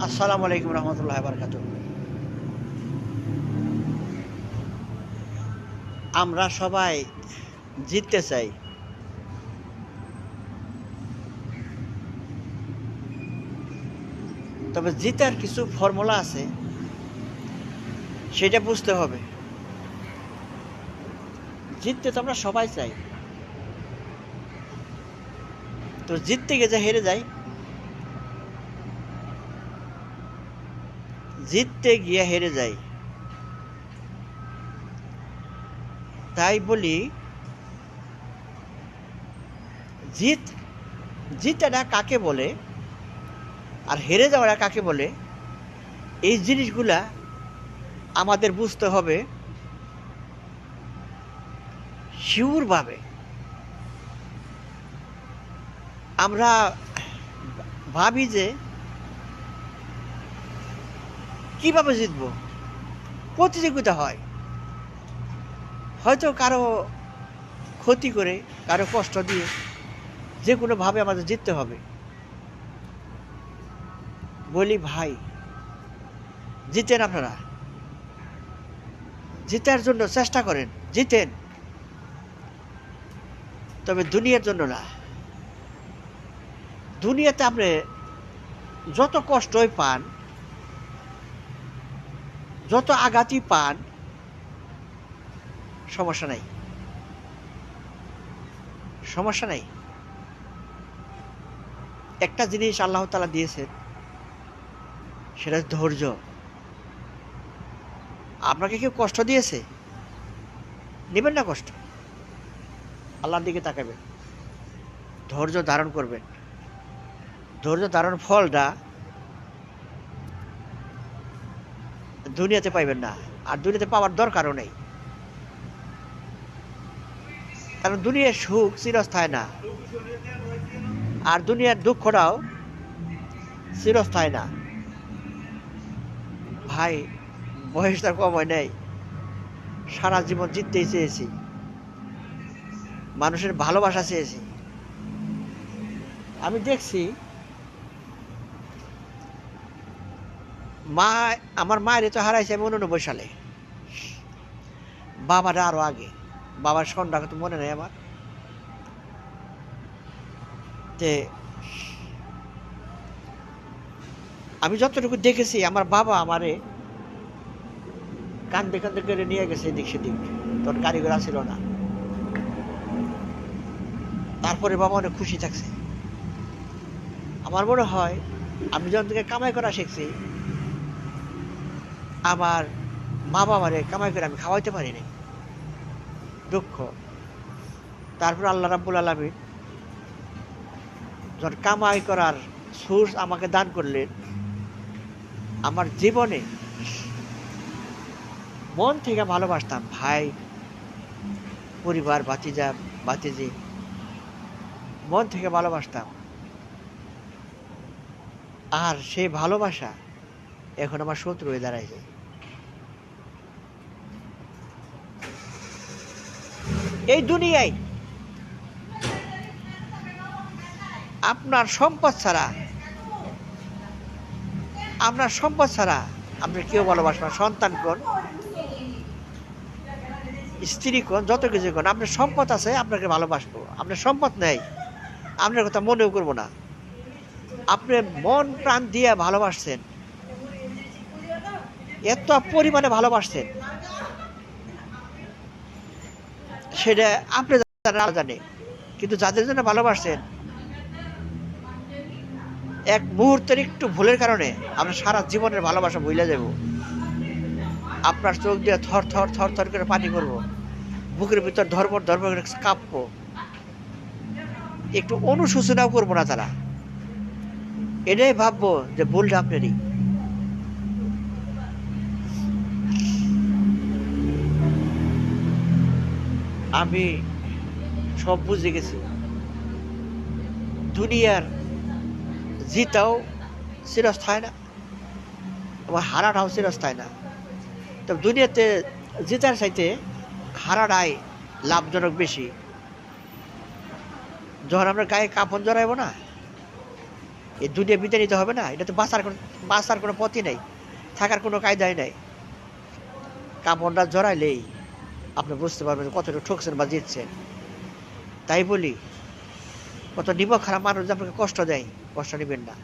আসসালামু আলাইকুম রহমতুল্লাহ বারকাত। আমরা সবাই জিততে চাই, তবে জিতার কিছু ফর্মুলা আছে, সেটা বুঝতে হবে। জিততে তো আমরা সবাই চাই, তো জিততে গিয়ে যা হেরে যাই, জিততে গিয়ে হেরে যাই। তাই বলি, জিতাটা কাকে বলে আর হেরে যাওয়াটা কাকে বলে, এই জিনিসগুলা আমাদের বুঝতে হবে শিউরভাবে। আমরা ভাবি যে কিভাবে জিতবো, প্রতিযোগিতা হয়, হয়তো কারো ক্ষতি করে, কারো কষ্ট দিয়ে, যে কোনোভাবে আমাদের জিততে হবে। বলি ভাই, জিতেন, আপনারা জিতার জন্য চেষ্টা করেন, জিতেন, তবে দুনিয়ার জন্য না। দুনিয়াতে আপনি যত কষ্টই পান, যত আঘাতই পান, সমস্যা নাই, সমস্যা নাই। একটা জিনিস আল্লাহ তাআলা দিয়েছেন, সেটা ধৈর্য। আপনাকে কেউ কষ্ট দিয়েছে, নেবেন না কষ্ট, আল্লাহর দিকে তাকাবেন, ধৈর্য ধারণ করবেন। ধৈর্য ধারণ ফলটা দুনিয়াতে পাইবেন না, আর দুনিয়াতে পাওয়ার দরকারও নেই, কারণ দুনিয়ার সুখ চিরস্থায়ী না, আর দুনিয়ার দুঃখটাও চিরস্থায়ী না। ভাই, বয়সটা কম হয় নাই, সারা জীবন জিততেই চেয়েছি, মানুষের ভালোবাসা চেয়েছি। আমি দেখছি মা, আমার মায়ের তো হারাইছে আমি 89 সালে, বাবাটা আরো আগে। বাবার সন্ধ্যা তো মনে নেই আমার। তে আমি যতটুকু দেখেছি, আমার বাবা আমারে কান্দে কান্দে করে নিয়ে গেছে এদিক সেদিক, তোর গাড়ি ঘোড়া ছিল না। তারপরে বাবা অনেক খুশি থাকছে। আমার মনে হয় আমি যখন থেকে কামাই করা শিখছি, আমার মা বাবারে কামাই করে আমি খাওয়াইতে পারিনি, দুঃখ। তারপর আল্লাহ রাব্বুল আলামিন যখন কামাই করার সোর্স আমাকে দান করলেন, আমার জীবনে মন থেকে ভালোবাসতাম ভাই, পরিবার, ভাতিজা ভাতিজি, মন থেকে ভালোবাসতাম। আর সেই ভালোবাসা এখন আমার শত্রু হয়ে দাঁড়াইছে। এই দুনিয়ায় আপনার সম্পদ ছাড়া, আপনার কেউ ভালোবাসবে না। সন্তান কোন, স্ত্রী কোন, যত কিছু কোন, আপনার সম্পদ আছে, আপনাকে ভালোবাসবো। আপনার সম্পদ নেই, আপনার কথা মনেও করবো না। আপনি মন প্রাণ দিয়ে ভালোবাসছেন, এত পরিমাণে ভালোবাসছেন, সেটা আপনি জানে। কিন্তু যাদের জন্য ভালোবাসছেন, এক মুহূর্তের একটু ভুলের কারণে আমরা সারা জীবনের ভালোবাসা ভুলে যাব। আপনার চোখ দিয়ে থর থর থর থর করে পানি করবো, বুকের ভিতর ধর্মর ধর্ম করে কাঁপবো, একটু অনুশোচনাও করবো না। তারা এটাই ভাববো যে ভুলটা আপনারই। আমি সব বুঝে গেছি, দুনিয়ার জিতাও চিরস্থায়ী না, আবার হারাটাও চিরস্থায়ী না। তবে দুনিয়াতে জিতার চাইতে হারাটাই লাভজনক বেশি। যখন আমরা গায়ে কাপড় জড়াইব না, এই দুনিয়া বিদায় নিতে হবে না, এটা তো বাঁচার কোনো পথই নেই, থাকার কোনো কায়দাই নাই। কাপড়টা জড়াইলেই আপনি বুঝতে পারবেন কতটা ঠকছেন বা জিতছেন। তাই বলি, কত নিমক খারাপ মানুষ যে আপনাকে কষ্ট দেয়, কষ্ট নেবেন না,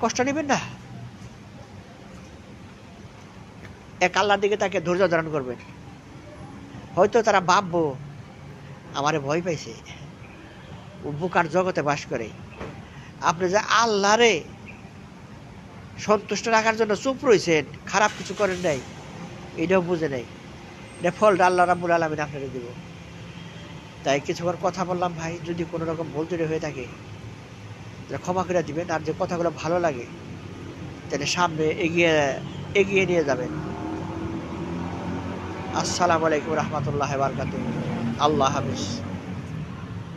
কষ্ট নেবেন না। এক আল্লাহর দিকে তাকে ধৈর্য ধারণ করবেন। হয়তো তারা ভাববো আমারে ভয় পাইছে, ও বুকার জগতে বাস করে। আপনি যে আল্লাহরে সন্তুষ্ট রাখার জন্য চুপ রয়েছেন, খারাপ কিছু করেন নাই, এটাও বুঝে নাই। এটা ফলটা আল্লাহ রাব্বুল আলামিন আপনাকে দিব। তাই কিছুক্ষণ কথা বললাম ভাই, যদি কোনো রকম ভুল ত্রুটি হয়ে থাকে ক্ষমা করে দিবেন। আর যে কথাগুলো ভালো লাগে তাহলে সামনে এগিয়ে নিয়ে যাবেন। আসসালামু আলাইকুম রহমতুল্লাহ বারকাতুহু। আল্লাহ হাফিজ।